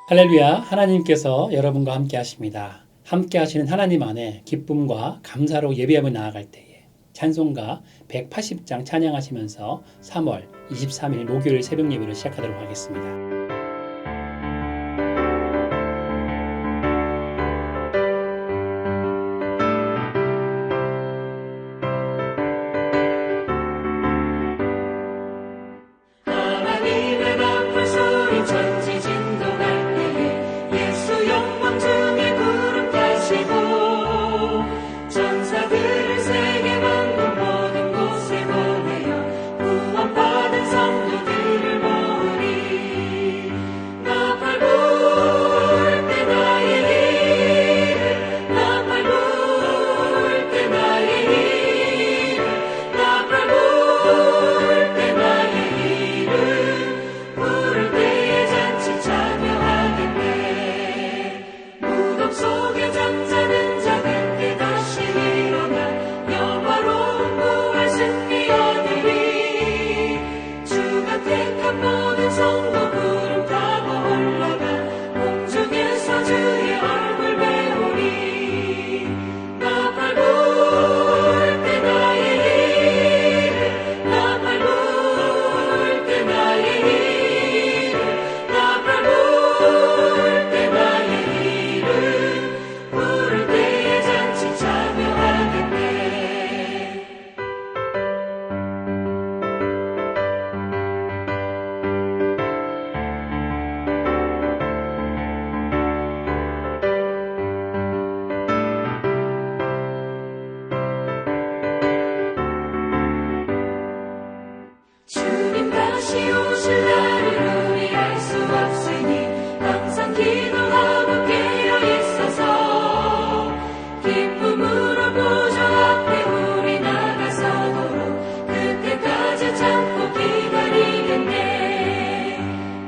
할렐루야, 하나님께서 여러분과 함께 하십니다. 함께 하시는 하나님 안에 기쁨과 감사로 예배하며 나아갈 때에 찬송가 180장 찬양하시면서 3월 23일 목요일 새벽 예배를 시작하도록 하겠습니다. 주님 다시 오실 날을 우리 알 수 없으니 항상 기도하고 깨어 있어서 기쁨으로 보좌 앞에 우리 나가서도록 그때까지 참고 기다리겠네.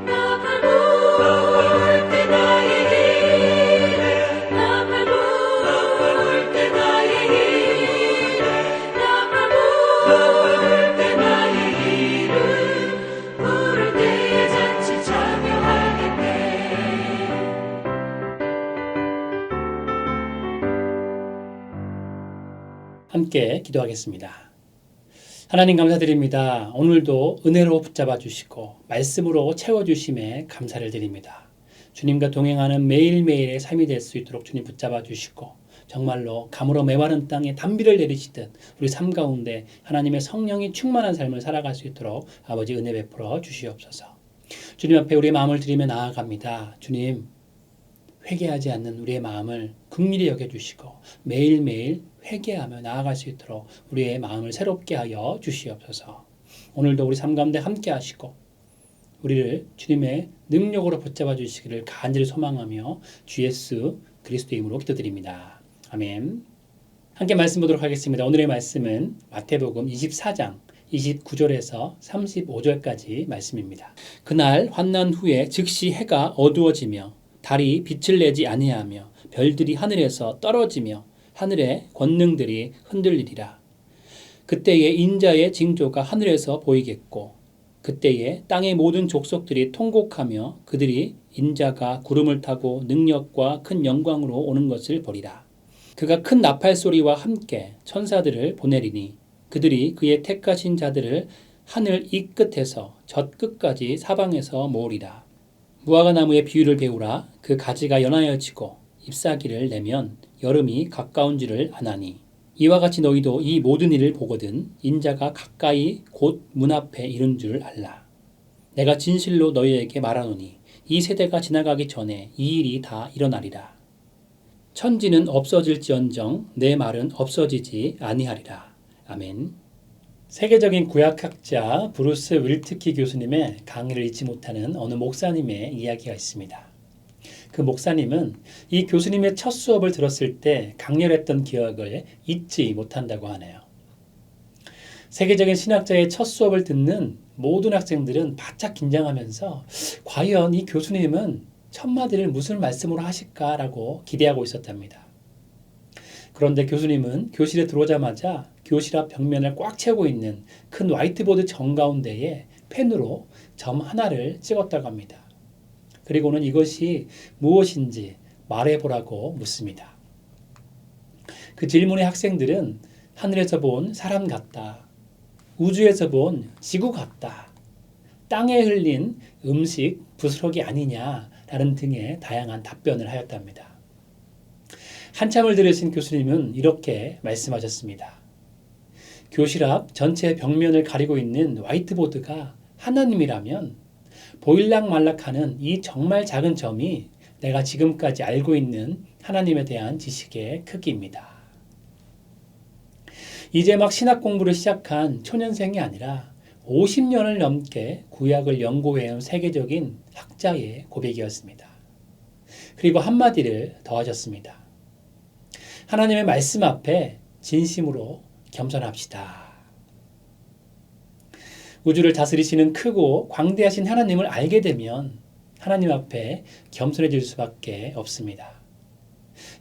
나 밟을 때 나의 길, 나 밟을 때 나의 길, 나 밟을 때 나의 길 부를 때에 잔치 참여하겠네. 함께 기도하겠습니다. 하나님 감사드립니다. 오늘도 은혜로 붙잡아 주시고 말씀으로 채워주심에 감사를 드립니다. 주님과 동행하는 매일매일의 삶이 될 수 있도록 주님 붙잡아 주시고 정말로 가물어 메마른 땅에 단비를 내리시듯 우리 삶 가운데 하나님의 성령이 충만한 삶을 살아갈 수 있도록 아버지 은혜 베풀어 주시옵소서. 주님 앞에 우리의 마음을 드리며 나아갑니다. 주님, 회개하지 않는 우리의 마음을 긍휼히 여겨주시고 매일매일 회개하며 나아갈 수 있도록 우리의 마음을 새롭게 하여 주시옵소서. 오늘도 우리 삶 가운데 함께 하시고 우리를 주님의 능력으로 붙잡아 주시기를 간절히 소망하며 주 예수 그리스도의 이름으로 기도드립니다. 아멘. 함께 말씀 보도록 하겠습니다. 오늘의 말씀은 마태복음 24장 29절에서 35절까지 말씀입니다. 그날 환난 후에 즉시 해가 어두워지며 달이 빛을 내지 아니하며 별들이 하늘에서 떨어지며 하늘의 권능들이 흔들리리라. 그때에 인자의 징조가 하늘에서 보이겠고 그때에 땅의 모든 족속들이 통곡하며 그들이 인자가 구름을 타고 능력과 큰 영광으로 오는 것을 보리라. 그가 큰 나팔 소리와 함께 천사들을 보내리니 그들이 그의 택하신 자들을 하늘 이 끝에서 저 끝까지 사방에서 모으리라. 무화과 나무의 비유를 배우라. 그 가지가 연하여지고 잎사귀를 내면 여름이 가까운 줄을 아나니 이와 같이 너희도 이 모든 일을 보거든 인자가 가까이 곧 문 앞에 이른 줄 알라. 내가 진실로 너희에게 말하노니 이 세대가 지나가기 전에 이 일이 다 일어나리라. 천지는 없어질지언정 내 말은 없어지지 아니하리라. 아멘. 세계적인 구약학자 브루스 윌트키 교수님의 강의를 잊지 못하는 어느 목사님의 이야기가 있습니다. 그 목사님은 이 교수님의 첫 수업을 들었을 때 강렬했던 기억을 잊지 못한다고 하네요. 세계적인 신학자의 첫 수업을 듣는 모든 학생들은 바짝 긴장하면서 과연 이 교수님은 첫마디를 무슨 말씀으로 하실까라고 기대하고 있었답니다. 그런데 교수님은 교실에 들어오자마자 교실 앞 벽면을 꽉 채우고 있는 큰 화이트보드 정가운데에 펜으로 점 하나를 찍었다고 합니다. 그리고는 이것이 무엇인지 말해보라고 묻습니다. 그 질문에 학생들은 하늘에서 본 사람 같다, 우주에서 본 지구 같다, 땅에 흘린 음식 부스러기 아니냐라는 등의 다양한 답변을 하였답니다. 한참을 들으신 교수님은 이렇게 말씀하셨습니다. 교실 앞 전체 벽면을 가리고 있는 화이트보드가 하나님이라면 보일락말락하는 이 정말 작은 점이 내가 지금까지 알고 있는 하나님에 대한 지식의 크기입니다. 이제 막 신학 공부를 시작한 초년생이 아니라 50년을 넘게 구약을 연구해온 세계적인 학자의 고백이었습니다. 그리고 한마디를 더 하셨습니다. 하나님의 말씀 앞에 진심으로 겸손합시다. 우주를 다스리시는 크고 광대하신 하나님을 알게 되면 하나님 앞에 겸손해질 수밖에 없습니다.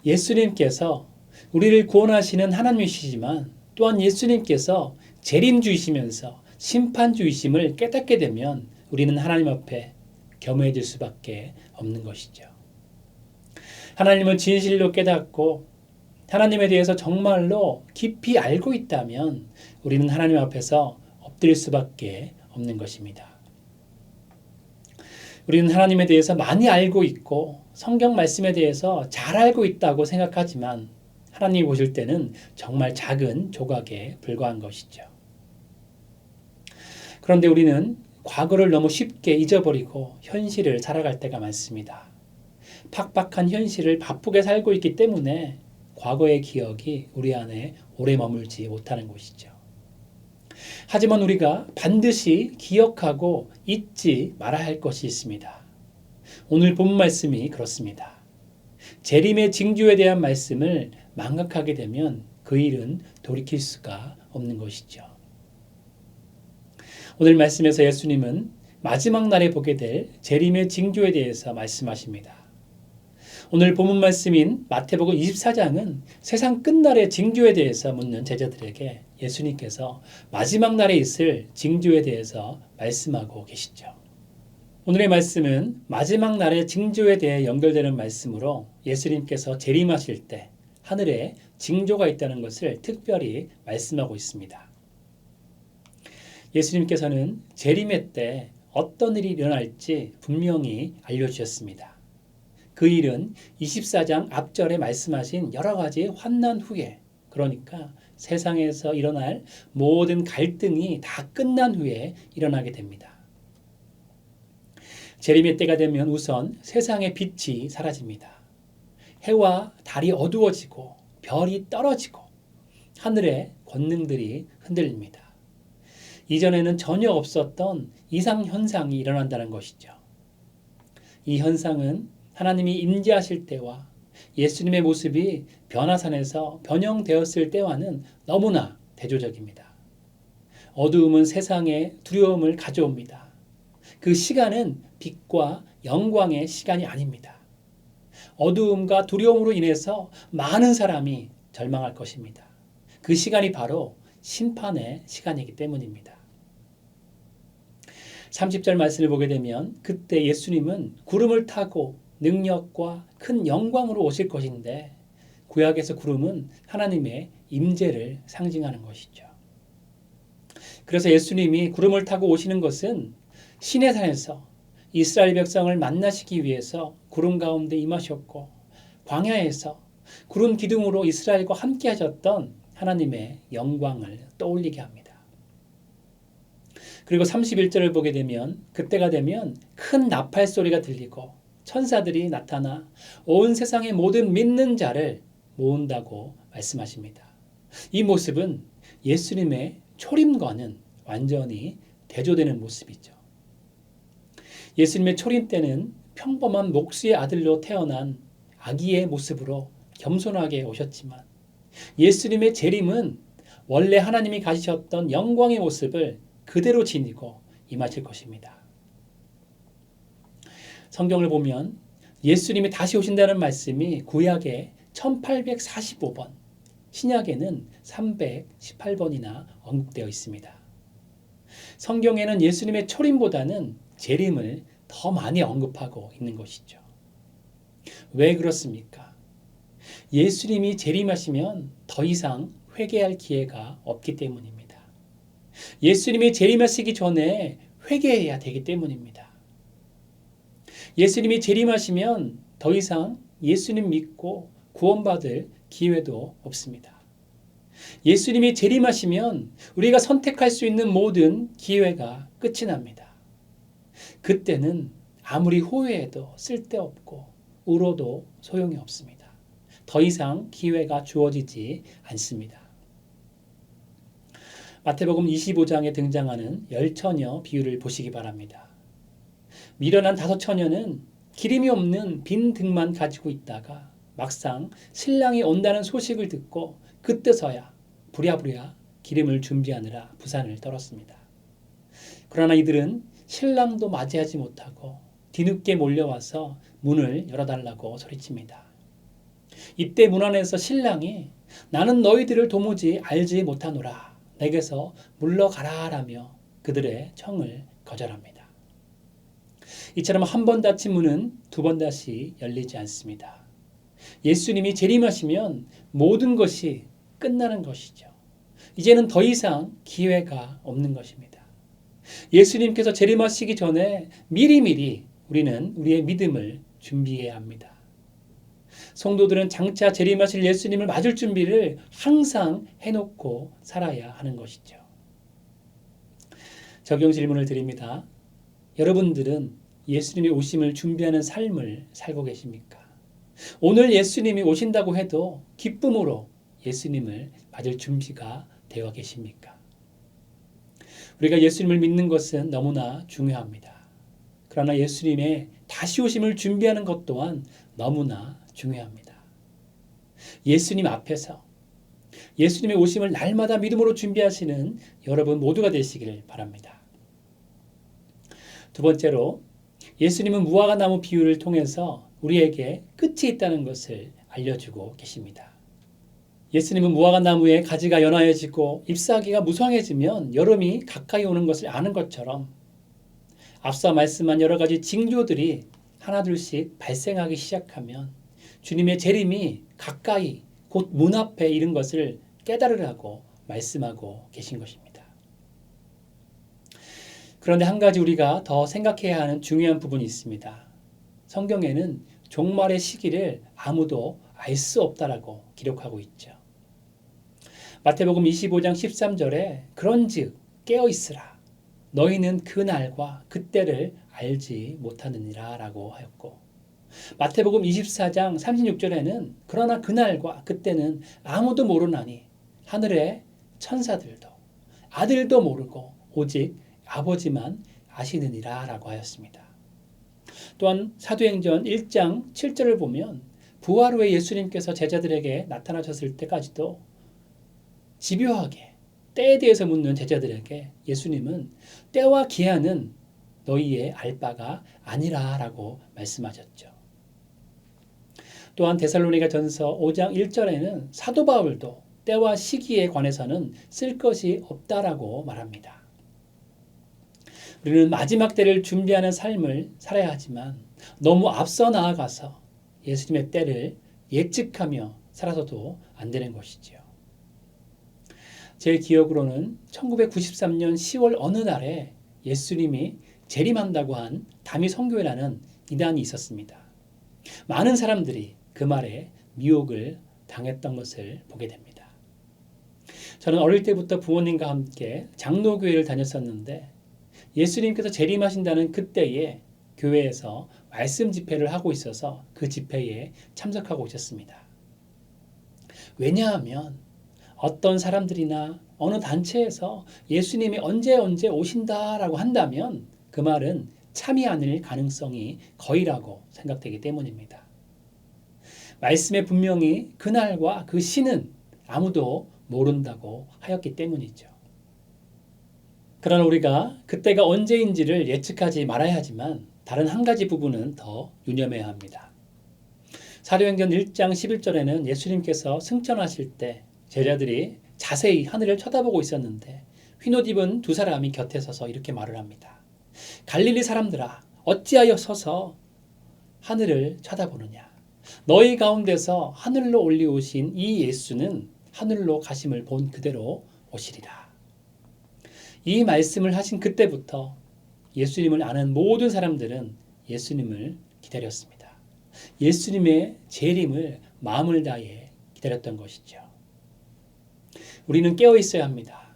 예수님께서 우리를 구원하시는 하나님이시지만 또한 예수님께서 재림주이시면서 심판주이심을 깨닫게 되면 우리는 하나님 앞에 겸허해질 수밖에 없는 것이죠. 하나님을 진실로 깨닫고 하나님에 대해서 정말로 깊이 알고 있다면 우리는 하나님 앞에서 엎드릴 수밖에 없는 것입니다. 우리는 하나님에 대해서 많이 알고 있고 성경 말씀에 대해서 잘 알고 있다고 생각하지만 하나님이 보실 때는 정말 작은 조각에 불과한 것이죠. 그런데 우리는 과거를 너무 쉽게 잊어버리고 현실을 살아갈 때가 많습니다. 팍팍한 현실을 바쁘게 살고 있기 때문에 과거의 기억이 우리 안에 오래 머물지 못하는 것이죠. 하지만 우리가 반드시 기억하고 잊지 말아야 할 것이 있습니다. 오늘 본 말씀이 그렇습니다. 재림의 징조에 대한 말씀을 망각하게 되면 그 일은 돌이킬 수가 없는 것이죠. 오늘 말씀에서 예수님은 마지막 날에 보게 될 재림의 징조에 대해서 말씀하십니다. 오늘 본문 말씀인 마태복음 24장은 세상 끝날의 징조에 대해서 묻는 제자들에게 예수님께서 마지막 날에 있을 징조에 대해서 말씀하고 계시죠. 오늘의 말씀은 마지막 날의 징조에 대해 연결되는 말씀으로 예수님께서 재림하실 때 하늘에 징조가 있다는 것을 특별히 말씀하고 있습니다. 예수님께서는 재림의 때 어떤 일이 일어날지 분명히 알려주셨습니다. 그 일은 24장 앞절에 말씀하신 여러 가지 환난 후에, 그러니까 세상에서 일어날 모든 갈등이 다 끝난 후에 일어나게 됩니다. 재림의 때가 되면 우선 세상의 빛이 사라집니다. 해와 달이 어두워지고 별이 떨어지고 하늘의 권능들이 흔들립니다. 이전에는 전혀 없었던 이상현상이 일어난다는 것이죠. 이 현상은 하나님이 임재하실 때와 예수님의 모습이 변화산에서 변형되었을 때와는 너무나 대조적입니다. 어두움은 세상에 두려움을 가져옵니다. 그 시간은 빛과 영광의 시간이 아닙니다. 어두움과 두려움으로 인해서 많은 사람이 절망할 것입니다. 그 시간이 바로 심판의 시간이기 때문입니다. 30절 말씀을 보게 되면 그때 예수님은 구름을 타고 능력과 큰 영광으로 오실 것인데 구약에서 구름은 하나님의 임재를 상징하는 것이죠. 그래서 예수님이 구름을 타고 오시는 것은 시내산에서 이스라엘 백성을 만나시기 위해서 구름 가운데 임하셨고 광야에서 구름 기둥으로 이스라엘과 함께 하셨던 하나님의 영광을 떠올리게 합니다. 그리고 31절을 보게 되면 그때가 되면 큰 나팔 소리가 들리고 천사들이 나타나 온 세상의 모든 믿는 자를 모은다고 말씀하십니다. 이 모습은 예수님의 초림과는 완전히 대조되는 모습이죠. 예수님의 초림 때는 평범한 목수의 아들로 태어난 아기의 모습으로 겸손하게 오셨지만 예수님의 재림은 원래 하나님이 가지셨던 영광의 모습을 그대로 지니고 임하실 것입니다. 성경을 보면 예수님이 다시 오신다는 말씀이 구약에 1845번, 신약에는 318번이나 언급되어 있습니다. 성경에는 예수님의 초림보다는 재림을 더 많이 언급하고 있는 것이죠. 왜 그렇습니까? 예수님이 재림하시면 더 이상 회개할 기회가 없기 때문입니다. 예수님이 재림하시기 전에 회개해야 되기 때문입니다. 예수님이 재림하시면 더 이상 예수님 믿고 구원받을 기회도 없습니다. 예수님이 재림하시면 우리가 선택할 수 있는 모든 기회가 끝이 납니다. 그때는 아무리 후회해도 쓸데없고 울어도 소용이 없습니다. 더 이상 기회가 주어지지 않습니다. 마태복음 25장에 등장하는 열처녀 비유를 보시기 바랍니다. 미련한 5처녀는 기름이 없는 빈 등만 가지고 있다가 막상 신랑이 온다는 소식을 듣고 그때서야 부랴부랴 기름을 준비하느라 부산을 떨었습니다. 그러나 이들은 신랑도 맞이하지 못하고 뒤늦게 몰려와서 문을 열어달라고 소리칩니다. 이때 문 안에서 신랑이 나는 너희들을 도무지 알지 못하노라 내게서 물러가라 라며 그들의 청을 거절합니다. 이처럼 한 번 닫힌 문은 두 번 다시 열리지 않습니다. 예수님이 재림하시면 모든 것이 끝나는 것이죠. 이제는 더 이상 기회가 없는 것입니다. 예수님께서 재림하시기 전에 미리미리 우리는 우리의 믿음을 준비해야 합니다. 성도들은 장차 재림하실 예수님을 맞을 준비를 항상 해놓고 살아야 하는 것이죠. 적용 질문을 드립니다. 여러분들은 예수님의 오심을 준비하는 삶을 살고 계십니까? 오늘 예수님이 오신다고 해도 기쁨으로 예수님을 맞을 준비가 되어 계십니까? 우리가 예수님을 믿는 것은 너무나 중요합니다. 그러나 예수님의 다시 오심을 준비하는 것 또한 너무나 중요합니다. 예수님 앞에서 예수님의 오심을 날마다 믿음으로 준비하시는 여러분 모두가 되시기를 바랍니다. 두 번째로 예수님은 무화과 나무 비유를 통해서 우리에게 끝이 있다는 것을 알려주고 계십니다. 예수님은 무화과 나무의 가지가 연하여지고 잎사귀가 무성해지면 여름이 가까이 오는 것을 아는 것처럼 앞서 말씀한 여러 가지 징조들이 하나둘씩 발생하기 시작하면 주님의 재림이 가까이 곧 문 앞에 이른 것을 깨달으라고 말씀하고 계신 것입니다. 그런데 한 가지 우리가 더 생각해야 하는 중요한 부분이 있습니다. 성경에는 종말의 시기를 아무도 알 수 없다라고 기록하고 있죠. 마태복음 25장 13절에 그런즉 깨어있으라 너희는 그 날과 그때를 알지 못하느니라 라고 하였고 마태복음 24장 36절에는 그러나 그날과 그때는 아무도 모르나니 하늘의 천사들도 아들도 모르고 오직 아버지만 아시느니라 라고 하였습니다. 또한 사도행전 1장 7절을 보면 부활 후에 예수님께서 제자들에게 나타나셨을 때까지도 집요하게 때에 대해서 묻는 제자들에게 예수님은 때와 기한은 너희의 알 바가 아니라 라고 말씀하셨죠. 또한 데살로니가 전서 5장 1절에는 사도 바울도 때와 시기에 관해서는 쓸 것이 없다라고 말합니다. 우리는 마지막 때를 준비하는 삶을 살아야 하지만 너무 앞서 나아가서 예수님의 때를 예측하며 살아서도 안 되는 것이지요. 제 기억으로는 1993년 10월 어느 날에 예수님이 재림한다고 한 다미 선교회라는 이단이 있었습니다. 많은 사람들이 그 말에 미혹을 당했던 것을 보게 됩니다. 저는 어릴 때부터 부모님과 함께 장로교회를 다녔었는데 예수님께서 재림하신다는 그때에 교회에서 말씀 집회를 하고 있어서 그 집회에 참석하고 있었습니다. 왜냐하면 어떤 사람들이나 어느 단체에서 예수님이 언제 오신다라고 한다면 그 말은 참이 아닐 가능성이 거의라고 생각되기 때문입니다. 말씀에 분명히 그날과 그 시는 아무도 모른다고 하였기 때문이죠. 그러나 우리가 그때가 언제인지를 예측하지 말아야 하지만 다른 한 가지 부분은 더 유념해야 합니다. 사도행전 1장 11절에는 예수님께서 승천하실 때 제자들이 자세히 하늘을 쳐다보고 있었는데 흰옷 입은 두 사람이 곁에 서서 이렇게 말을 합니다. 갈릴리 사람들아 어찌하여 서서 하늘을 쳐다보느냐. 너희 가운데서 하늘로 올리오신 이 예수는 하늘로 가심을 본 그대로 오시리라. 이 말씀을 하신 그때부터 예수님을 아는 모든 사람들은 예수님을 기다렸습니다. 예수님의 재림을 마음을 다해 기다렸던 것이죠. 우리는 깨어 있어야 합니다.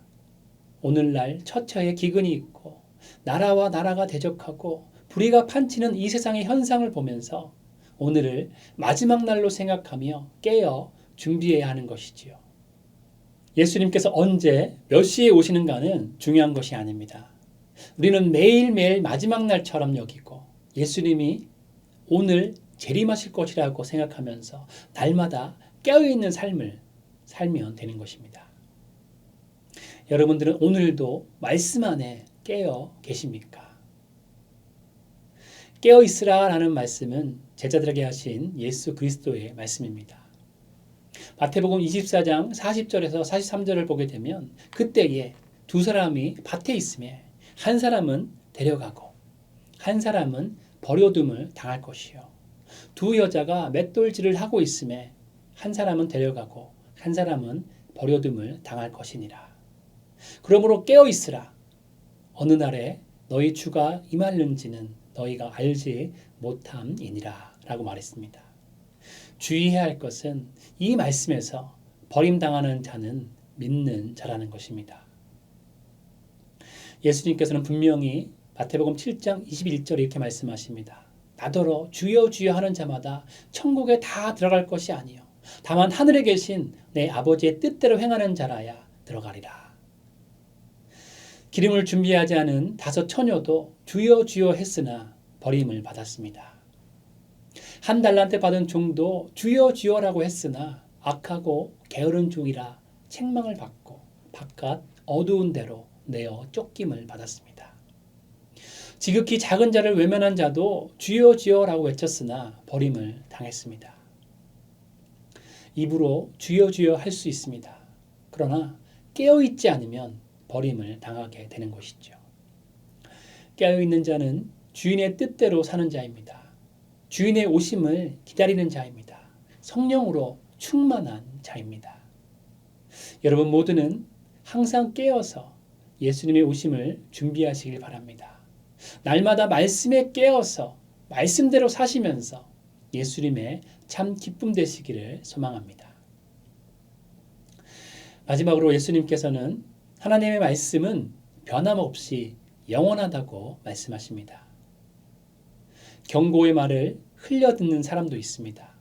오늘날 처처에 기근이 있고 나라와 나라가 대적하고 불의가 판치는 이 세상의 현상을 보면서 오늘을 마지막 날로 생각하며 깨어 준비해야 하는 것이지요. 예수님께서 언제 몇 시에 오시는가는 중요한 것이 아닙니다. 우리는 매일매일 마지막 날처럼 여기고 예수님이 오늘 재림하실 것이라고 생각하면서 날마다 깨어있는 삶을 살면 되는 것입니다. 여러분들은 오늘도 말씀 안에 깨어 계십니까? 깨어 있으라 라는 말씀은 제자들에게 하신 예수 그리스도의 말씀입니다. 마태복음 24장 40절에서 43절을 보게 되면 그때에 두 사람이 밭에 있음에 한 사람은 데려가고 한 사람은 버려둠을 당할 것이요. 두 여자가 맷돌질을 하고 있음에 한 사람은 데려가고 한 사람은 버려둠을 당할 것이니라. 그러므로 깨어 있으라. 어느 날에 너희 주가 임하는지는 너희가 알지 못함이니라 라고 말했습니다. 주의해야 할 것은 이 말씀에서 버림당하는 자는 믿는 자라는 것입니다. 예수님께서는 분명히 마태복음 7장 21절에 이렇게 말씀하십니다. 나더러 주여 주여 하는 자마다 천국에 다 들어갈 것이 아니요 다만 하늘에 계신 내 아버지의 뜻대로 행하는 자라야 들어가리라. 기름을 준비하지 않은 5 처녀도 주여 주여 했으나 버림을 받았습니다. 1 달란트 받은 종도 주여 주여라고 했으나 악하고 게으른 종이라 책망을 받고 바깥 어두운 데로 내어 쫓김을 받았습니다. 지극히 작은 자를 외면한 자도 주여 주여라고 외쳤으나 버림을 당했습니다. 입으로 주여 주여 할 수 있습니다. 그러나 깨어있지 않으면 버림을 당하게 되는 것이죠. 깨어있는 자는 주인의 뜻대로 사는 자입니다. 주인의 오심을 기다리는 자입니다. 성령으로 충만한 자입니다. 여러분 모두는 항상 깨어서 예수님의 오심을 준비하시길 바랍니다. 날마다 말씀에 깨어서 말씀대로 사시면서 예수님의 참 기쁨 되시기를 소망합니다. 마지막으로 예수님께서는 하나님의 말씀은 변함없이 영원하다고 말씀하십니다. 경고의 말을 흘려 듣는 사람도 있습니다.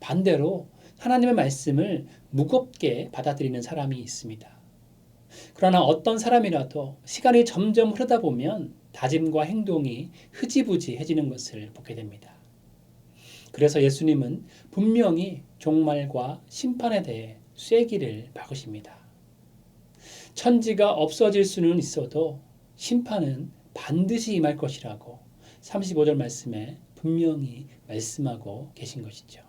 반대로 하나님의 말씀을 무겁게 받아들이는 사람이 있습니다. 그러나 어떤 사람이라도 시간이 점점 흐르다 보면 다짐과 행동이 흐지부지해지는 것을 보게 됩니다. 그래서 예수님은 분명히 종말과 심판에 대해 쐐기를 박으십니다. 천지가 없어질 수는 있어도 심판은 반드시 임할 것이라고 35절 말씀에 분명히 말씀하고 계신 것이죠.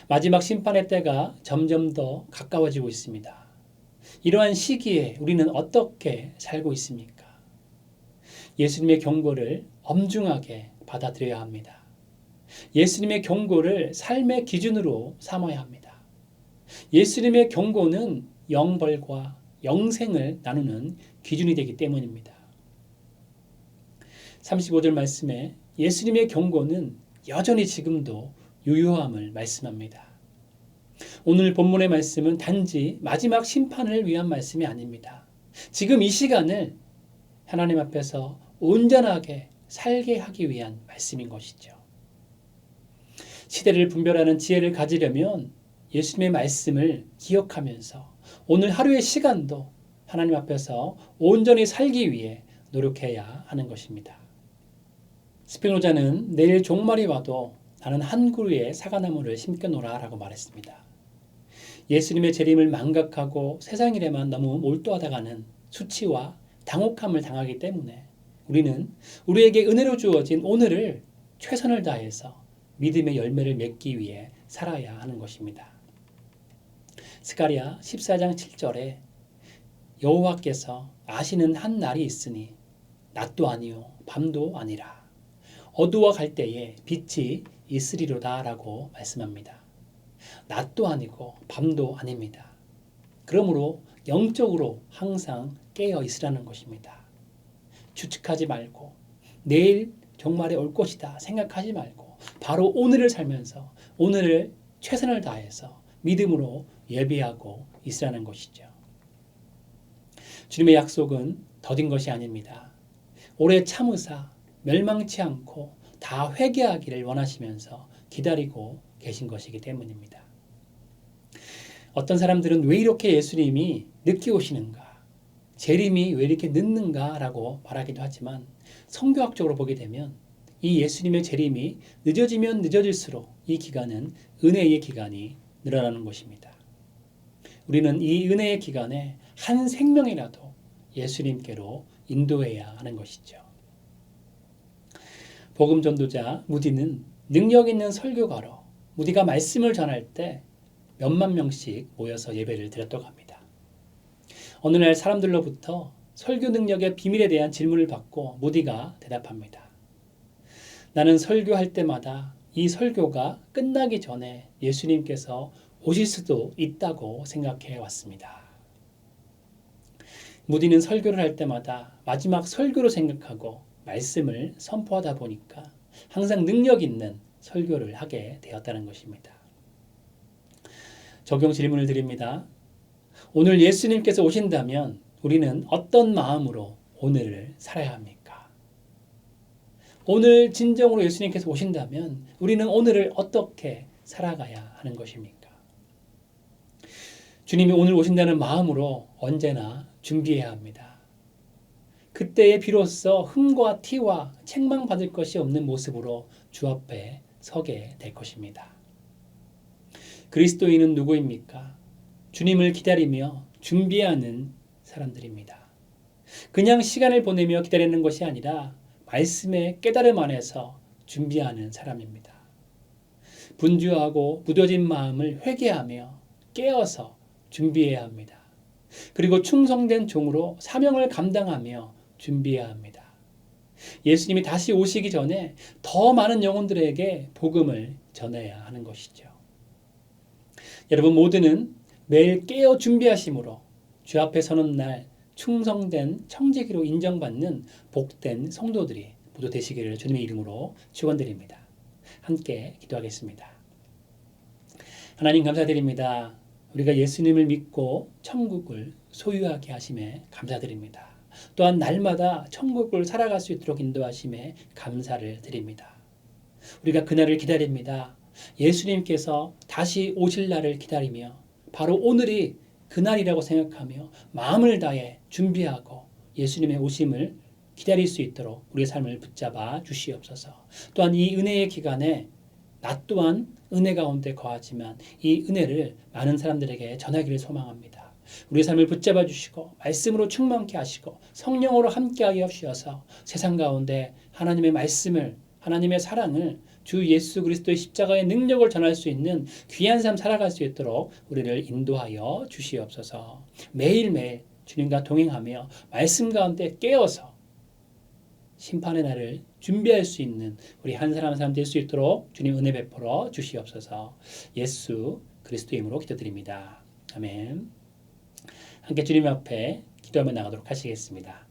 마지막 심판의 때가 점점 더 가까워지고 있습니다. 이러한 시기에 우리는 어떻게 살고 있습니까? 예수님의 경고를 엄중하게 받아들여야 합니다. 예수님의 경고를 삶의 기준으로 삼아야 합니다. 예수님의 경고는 영벌과 영생을 나누는 기준이 되기 때문입니다. 35절 말씀에 예수님의 경고는 여전히 지금도 유효함을 말씀합니다. 오늘 본문의 말씀은 단지 마지막 심판을 위한 말씀이 아닙니다. 지금 이 시간을 하나님 앞에서 온전하게 살게 하기 위한 말씀인 것이죠. 시대를 분별하는 지혜를 가지려면 예수님의 말씀을 기억하면서 오늘 하루의 시간도 하나님 앞에서 온전히 살기 위해 노력해야 하는 것입니다. 스피노자는 내일 종말이 와도 나는 한 그루의 사과나무를 심겨놓으라 라고 말했습니다. 예수님의 재림을 망각하고 세상 일에만 너무 몰두하다가는 수치와 당혹함을 당하기 때문에 우리는 우리에게 은혜로 주어진 오늘을 최선을 다해서 믿음의 열매를 맺기 위해 살아야 하는 것입니다. 스가랴 14장 7절에 여호와께서 아시는 한 날이 있으니 낮도 아니요 밤도 아니라 어두워 갈 때에 빛이 있으리로다 라고 말씀합니다. 낮도 아니고 밤도 아닙니다. 그러므로 영적으로 항상 깨어 있으라는 것입니다. 추측하지 말고 내일 종말에 올 것이다 생각하지 말고 바로 오늘을 살면서 오늘을 최선을 다해서 믿음으로 예비하고 있으라는 것이죠. 주님의 약속은 더딘 것이 아닙니다. 오래 참으사 멸망치 않고 다 회개하기를 원하시면서 기다리고 계신 것이기 때문입니다. 어떤 사람들은 왜 이렇게 예수님이 늦게 오시는가? 재림이 왜 이렇게 늦는가? 라고 말하기도 하지만 성경학적으로 보게 되면 이 예수님의 재림이 늦어지면 늦어질수록 이 기간은 은혜의 기간이 늘어나는 것입니다. 우리는 이 은혜의 기간에 한 생명이라도 예수님께로 인도해야 하는 것이죠. 복음 전도자 무디는 능력 있는 설교가로 무디가 말씀을 전할 때 몇만 명씩 모여서 예배를 드렸다고 합니다. 어느 날 사람들로부터 설교 능력의 비밀에 대한 질문을 받고 무디가 대답합니다. 나는 설교할 때마다 이 설교가 끝나기 전에 예수님께서 오실 수도 있다고 생각해 왔습니다. 무디는 설교를 할 때마다 마지막 설교로 생각하고 말씀을 선포하다 보니까 항상 능력 있는 설교를 하게 되었다는 것입니다. 적용 질문을 드립니다. 오늘 예수님께서 오신다면 우리는 어떤 마음으로 오늘을 살아야 합니까? 오늘 진정으로 예수님께서 오신다면 우리는 오늘을 어떻게 살아가야 하는 것입니까? 주님이 오늘 오신다는 마음으로 언제나 준비해야 합니다. 그때에 비로소 흠과 티와 책망받을 것이 없는 모습으로 주 앞에 서게 될 것입니다. 그리스도인은 누구입니까? 주님을 기다리며 준비하는 사람들입니다. 그냥 시간을 보내며 기다리는 것이 아니라 말씀의 깨달음 안에서 준비하는 사람입니다. 분주하고 무뎌진 마음을 회개하며 깨어서 준비해야 합니다. 그리고 충성된 종으로 사명을 감당하며 준비해야 합니다. 예수님이 다시 오시기 전에 더 많은 영혼들에게 복음을 전해야 하는 것이죠. 여러분 모두는 매일 깨어 준비하심으로 주 앞에 서는 날 충성된 청지기로 인정받는 복된 성도들이 모두 되시기를 주님의 이름으로 축원드립니다. 함께 기도하겠습니다. 하나님 감사드립니다. 우리가 예수님을 믿고 천국을 소유하게 하심에 감사드립니다. 또한 날마다 천국을 살아갈 수 있도록 인도하심에 감사를 드립니다. 우리가 그날을 기다립니다. 예수님께서 다시 오실 날을 기다리며 바로 오늘이 그날이라고 생각하며 마음을 다해 준비하고 예수님의 오심을 기다릴 수 있도록 우리의 삶을 붙잡아 주시옵소서. 또한 이 은혜의 기간에 나 또한 은혜 가운데 거하지만 이 은혜를 많은 사람들에게 전하기를 소망합니다. 우리의 삶을 붙잡아 주시고 말씀으로 충만케 하시고 성령으로 함께하여 주셔서 세상 가운데 하나님의 말씀을 하나님의 사랑을 주 예수 그리스도의 십자가의 능력을 전할 수 있는 귀한 삶 살아갈 수 있도록 우리를 인도하여 주시옵소서. 매일매일 주님과 동행하며 말씀 가운데 깨어서 심판의 날을 준비할 수 있는 우리 한 사람 한 사람 될 수 있도록 주님 은혜 베풀어 주시옵소서. 예수 그리스도의 이름으로 기도드립니다. 아멘. 함께 주님 앞에 기도하며 나가도록 하시겠습니다.